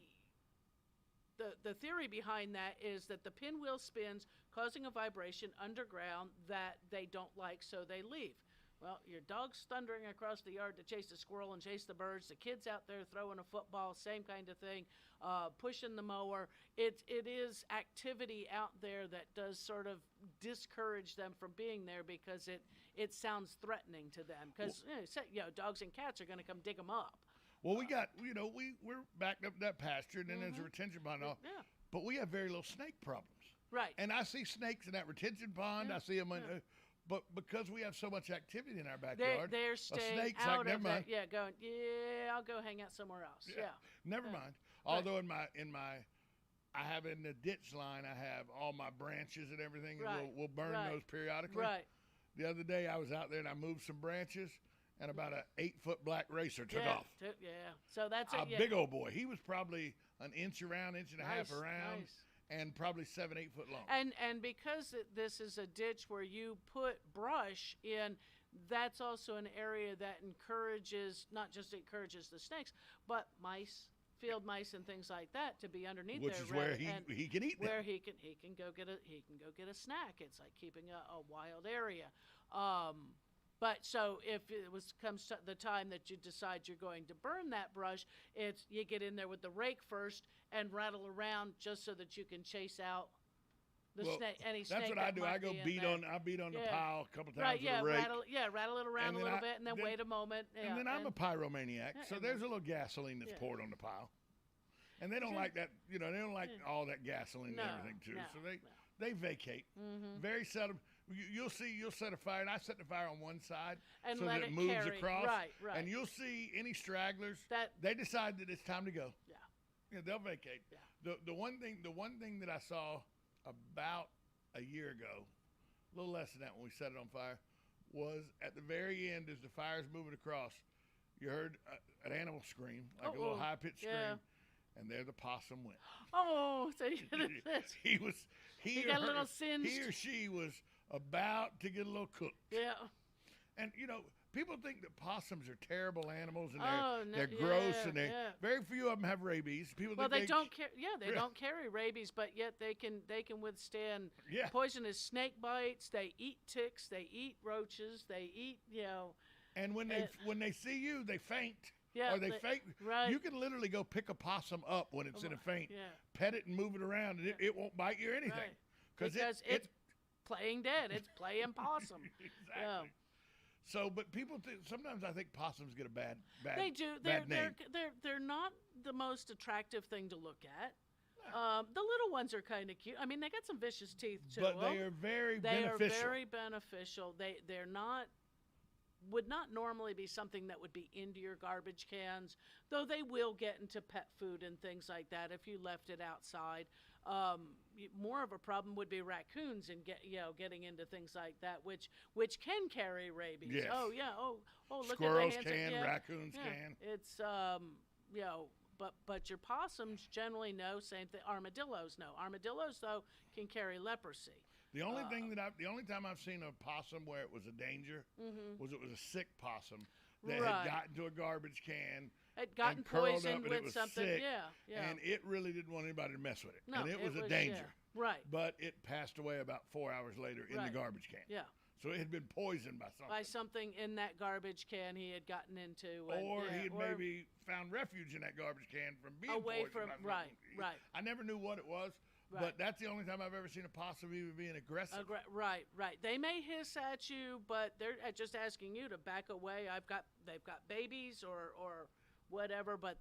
theory behind that is that the pinwheel spins, causing a vibration underground that they don't like, so they leave. Well, your dog's thundering across the yard to chase the squirrel and chase the birds. The kid's out there throwing a football, same kind of thing, pushing the mower. It is activity out there that does sort of discourage them from being there because it sounds threatening to them. Because dogs and cats are going to come dig them up. Well, we got we're backed up that pasture, and then there's a retention pond off. Yeah. But we have very little snake problems. Right. And I see snakes in that retention pond. I see them in. But because we have so much activity in our backyard, they're staying out of that. Yeah, going. Yeah, I'll go hang out somewhere else. Yeah. Never mind. Although in my, I have in the ditch line, I have all my branches and everything. Right. And we'll burn those periodically. Right. The other day I was out there and I moved some branches, and about an 8-foot black racer took off. So that's a big old boy. He was probably an inch around, inch and a half around. Nice. And probably 7-8 foot long. And because this is a ditch where you put brush in, that's also an area that not just encourages the snakes, but mice, field mice, and things like that to be underneath there. Which is where he can eat them. Where he can go get a snack. It's like keeping a wild area. But so if it comes to the time that you decide you're going to burn that brush, you get in there with the rake first and rattle around just so that you can chase out any snake. That's what I do. I go beat on the pile a couple times with a rake. Rattle it around a little bit, and then wait a moment. And then I'm a pyromaniac, so there's a little gasoline that's poured on the pile, and they don't like that. They don't like all that gasoline and everything too. So they vacate. Very seldom. You'll set a fire, and I set the fire on one side and so that it moves carry. across. Right. And you'll see any stragglers. They decide that it's time to go. Yeah. They'll vacate. Yeah. The one thing that I saw about a year ago, a little less than that when we set it on fire, was at the very end as the fire's moving across, you heard an animal scream, like a little high-pitched scream. And there the possum went. Oh, so he got a little singed. He or she was about to get a little cooked. Yeah. And people think that possums are terrible animals and they're gross and very few of them have rabies. People think they don't don't carry rabies, but yet they can withstand poisonous snake bites. They eat ticks. They eat roaches. They eat And when they see you, they faint. Yeah, or they faint. Right. You can literally go pick a possum up when it's in a faint, pet it and move it around, and it won't bite you or anything. Right. Because it's playing dead. It's playing possum. Exactly. Yeah. So, but people sometimes I think possums get a bad They do. Bad name. They're not the most attractive thing to look at. The little ones are kind of cute. I mean, they got some vicious teeth too. But they are very beneficial. They are very beneficial. They're not. Would not normally be something that would be into your garbage cans, though they will get into pet food and things like that if you left it outside. More of a problem would be raccoons and getting into things like that, which can carry rabies. Yes. Oh yeah. Oh look Squirrels at the hands. can, raccoons can. It's but your possums generally know. Same thing. Armadillos know. Armadillos though can carry leprosy. The only time I've seen a possum where it was a danger was it was a sick possum that had gotten to a garbage can. Had gotten poisoned with something. Sick, yeah. And it really didn't want anybody to mess with it. No, and it was a danger. Yeah. Right. But it passed away about 4 hours later in the garbage can. Yeah. So it had been poisoned by something. By something in that garbage can he had gotten into. Or he had maybe found refuge in that garbage can from being away poisoned. Right. I never knew what it was. Right. But that's the only time I've ever seen a possum even being aggressive. Right. They may hiss at you, but they're just asking you to back away. They've got babies or whatever, but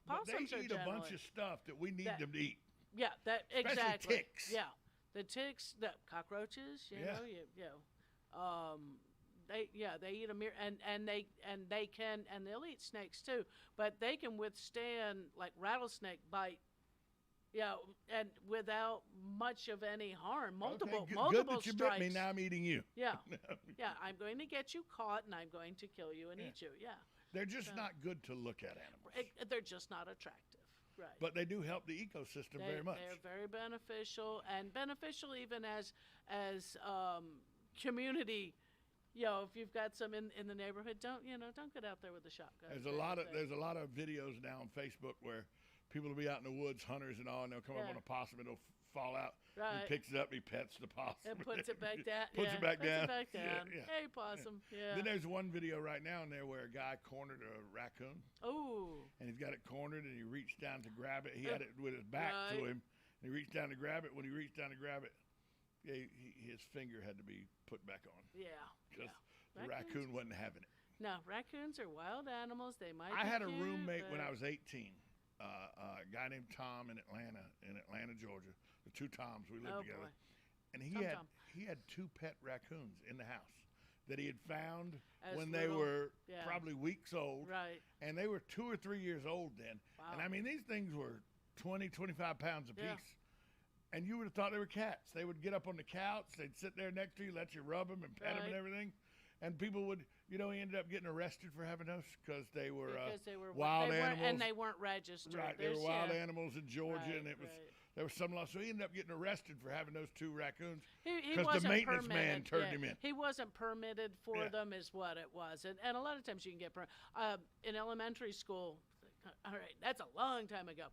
possums they eat a bunch of stuff that we need them to eat. Yeah, Especially exactly. ticks. Yeah, the ticks, the cockroaches. They eat them and they'll eat snakes too, but they can withstand like rattlesnake bite. Yeah, and without much of any harm. Multiple good that you strikes. bit me, now I'm eating you. Yeah. I'm going to get you caught, and I'm going to kill you and eat you. Yeah. They're just not good to look at, animals. They're just not attractive. Right. But they do help the ecosystem very much. They're very beneficial, and beneficial even as community. If you've got some in the neighborhood, don't get out there with a shotgun. There's a lot of videos now on Facebook where people will be out in the woods, hunters and all, and they'll come up on a possum and it'll fall out. Right. He picks it up, he pets the possum. And puts it back down. Puts it back down. Yeah. Hey, possum. Yeah. Then there's one video right now in there where a guy cornered a raccoon. Oh. And he's got it cornered, and he reached down to grab it. He had it with his back to him, and he reached down to grab it. When he reached down to grab it, his finger had to be put back on. Yeah. Because the raccoon wasn't having it. No, raccoons are wild animals. They might. I had a roommate when I was 18. A guy named Tom in Atlanta, Georgia. The two Toms, we lived together. Boy. And he had two pet raccoons in the house that he had found when they were probably weeks old. Right. And they were 2 or 3 years old then. Wow. And I mean, these things were 20, 25 pounds apiece. And you would have thought they were cats. They would get up on the couch, they'd sit there next to you, let you rub them and pet them and everything. And people would, he ended up getting arrested for having those because they were wild animals. And they weren't registered. Right, they were wild animals in Georgia, and there was some law. So he ended up getting arrested for having those two raccoons because the maintenance man turned him in. He wasn't permitted for them is what it was. And a lot of times you can get in elementary school. All right, that's a long time ago.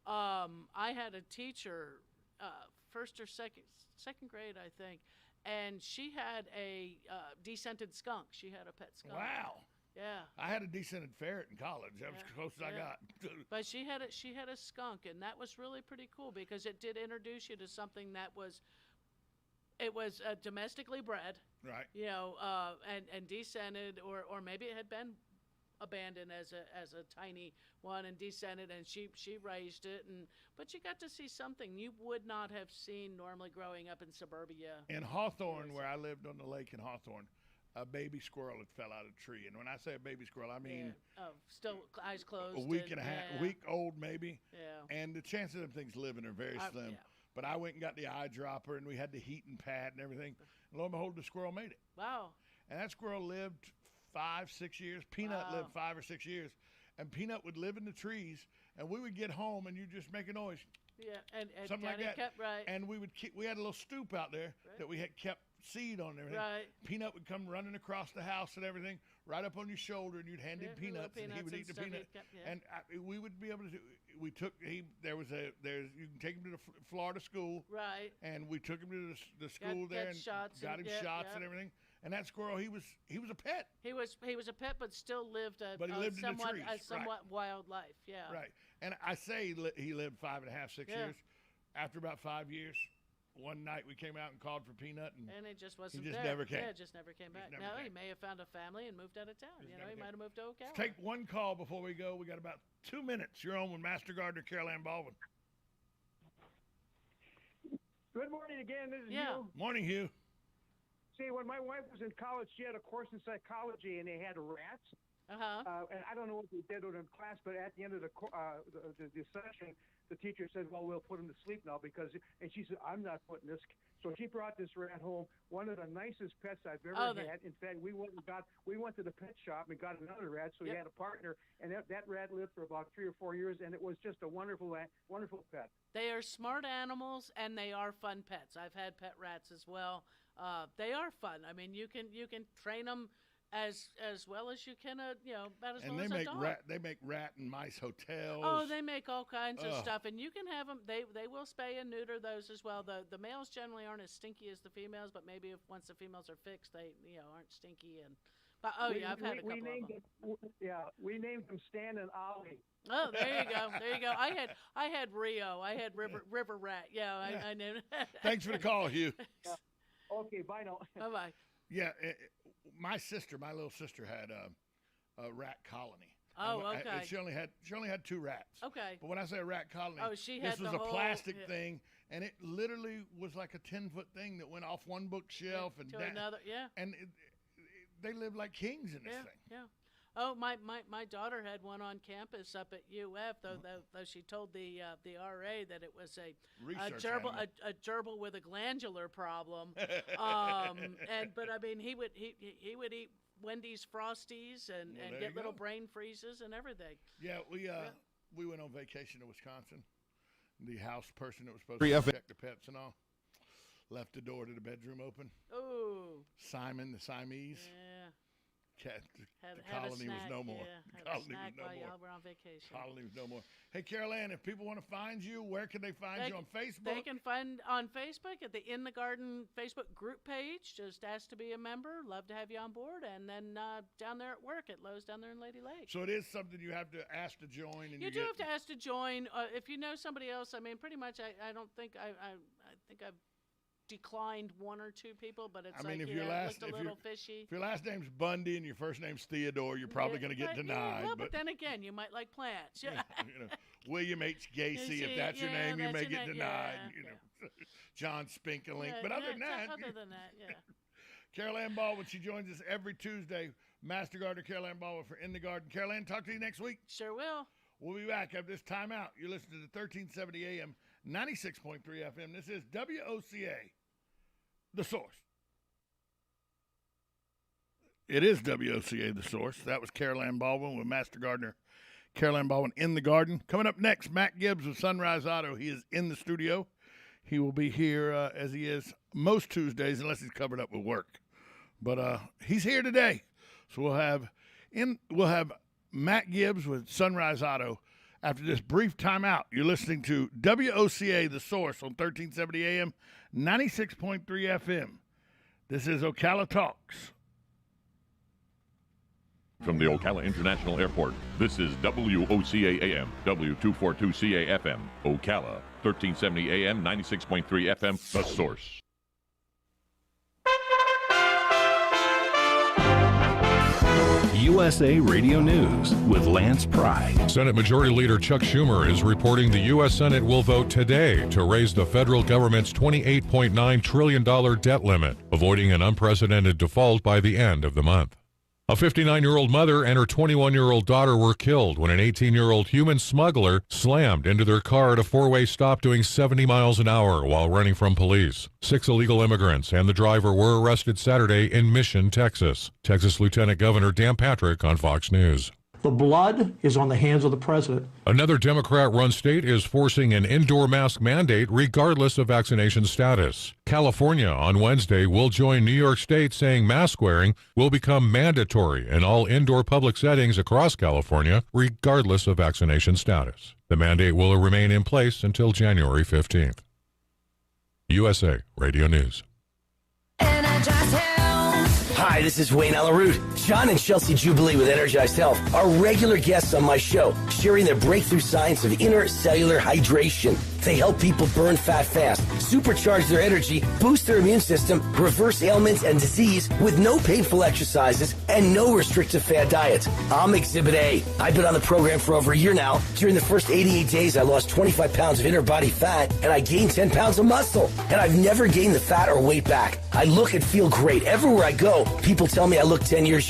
I had a teacher, first or second grade, I think. And she had a descented skunk. She had a pet skunk. Wow. Yeah. I had a descented ferret in college. That was as close as I got. But she had a skunk, and that was really pretty cool because it did introduce you to something that was domestically bred. Right. And descented, or maybe it had been abandoned as a tiny one and descended, and she raised it, but you got to see something you would not have seen normally growing up in suburbia. In Hawthorne, where I lived on the lake in Hawthorne, a baby squirrel had fell out of a tree, and when I say a baby squirrel, I mean still eyes closed, a week and a half, a week old maybe. Yeah. And the chances of them things living are very slim. But I went and got the eyedropper, and we had the heat and pad and everything. And lo and behold, the squirrel made it. Wow. And that squirrel lived 5-6 years. Peanut lived 5 or 6 years, and Peanut would live in the trees, and we would get home, and you'd just make a noise. Yeah, and something like that. Kept right. And we had a little stoop out there that we had kept seed on and everything. Right. Peanut would come running across the house and everything, right up on your shoulder, and you'd hand him peanuts, and he would eat the peanut. And we would be able to. You can take him to the Florida school. Right. And we took him to the school there and got him shots and everything. And that squirrel, he was a pet. He was a pet, but still lived a somewhat wild life. Yeah. Right. And I say he lived 5.5, 6 years. After about 5 years, one night we came out and called for Peanut, and it just wasn't he there. Never came. Yeah, it just never came back. He may have found a family and moved out of town. He might have moved to Ocala. Let's take one call before we go. We got about 2 minutes. You're on with Master Gardener Carol Ann Baldwin. Good morning again. This is Hugh. Morning, Hugh. See, when my wife was in college, she had a course in psychology, and they had rats. And I don't know what they did with him in class, but at the end of the session, the teacher said, "Well, we'll put him to sleep now because." And she said, "I'm not putting this." So she brought this rat home, one of the nicest pets I've ever had. In fact, we went to the pet shop and got another rat, so he had a partner, and that rat lived for about 3 or 4 years, and it was just a wonderful pet. They are smart animals, and they are fun pets. I've had pet rats as well. They are fun. I mean, you can train them as well as you can, about as well as a dog. They make rat and mice hotels. Oh, they make all kinds of stuff, and you can have them. They will spay and neuter those as well. The males generally aren't as stinky as the females, but maybe once the females are fixed, they aren't stinky. But I've had a couple of them. We named them Stan and Ollie. Oh, there you go. I had Rio. I had River Rat. Yeah, I knew. Thanks for the call, Hugh. Okay, bye now. Bye. Yeah, my little sister had a rat colony. Oh, okay. She only had 2 rats. Okay. But when I say a rat colony, she had this was a plastic thing, and it literally was like a 10-foot thing that went off one bookshelf and to another. Yeah. And they lived like kings in this thing. Yeah. Oh, my daughter had one on campus up at UF, though she told the RA that it was a gerbil with a glandular problem. But I mean, he would eat Wendy's Frosties and get little brain freezes and everything. Yeah, we went on vacation to Wisconsin. The house person that was supposed to check the pets and all left the door to the bedroom open. Oh. Simon, the Siamese. Yeah. The colony was no more. Had a snack while y'all were on vacation. Colony was no more. Hey, Carol Ann, if people want to find you, where can they find you on Facebook? They can find on Facebook at the In the Garden Facebook group page. Just ask to be a member. Love to have you on board. And then down there at work at Lowe's down there in Lady Lake. So it is something you have to ask to join. And you do have to ask to join. If you know somebody else, I mean, pretty much I don't think I think I've declined 1 or 2 people, but it's if looked a little fishy. If your last name's Bundy and your first name's Theodore, you're probably going to get denied. Yeah, but then again, you might like plants. Yeah. William H. Gacy, if that's your name, you may get denied. John Spinkelink, but other than that, yeah. Carol Ann Baldwin, she joins us every Tuesday. Master Gardener Carol Ann Baldwin for In the Garden. Carol Ann, talk to you next week. Sure will. We'll be back after this timeout. You're listening to 1370 AM, 96.3 FM. This is WOCA. The Source. It is WOCA, The Source. That was Carol Ann Baldwin with Master Gardener Carol Ann Baldwin in the garden. Coming up next, Matt Gibbs with Sunrise Auto. He is in the studio. He will be here as he is most Tuesdays, unless he's covered up with work. But he's here today, so we'll have Matt Gibbs with Sunrise Auto after this brief timeout. You're listening to WOCA, The Source, on 1370 AM, 96.3 FM. This is Ocala Talks. From the Ocala International Airport, this is WOCA AM, W242CA FM, Ocala, 1370 AM, 96.3 FM, The Source. USA Radio News with Lance Pry. Senate Majority Leader Chuck Schumer is reporting the U.S. Senate will vote today to raise the federal government's $28.9 trillion debt limit, avoiding an unprecedented default by the end of the month. A 59-year-old mother and her 21-year-old daughter were killed when an 18-year-old human smuggler slammed into their car at a four-way stop doing 70 miles an hour while running from police. 6 illegal immigrants and the driver were arrested Saturday in Mission, Texas. Texas Lieutenant Governor Dan Patrick on Fox News. The blood is on the hands of the president. Another Democrat-run state is forcing an indoor mask mandate regardless of vaccination status. California on Wednesday will join New York State saying mask wearing will become mandatory in all indoor public settings across California regardless of vaccination status. The mandate will remain in place until January 15th. USA Radio News. Hi, this is Wayne Alaroot. John and Chelsea Jubilee with Energized Health are regular guests on my show, sharing their breakthrough science of intercellular hydration. They help people burn fat fast, supercharge their energy, boost their immune system, reverse ailments and disease with no painful exercises and no restrictive fad diets. I'm Exhibit A. I've been on the program for over a year now. During the first 88 days, I lost 25 pounds of inner body fat and I gained 10 pounds of muscle. And I've never gained the fat or weight back. I look and feel great. Everywhere I go, people tell me I look 10 years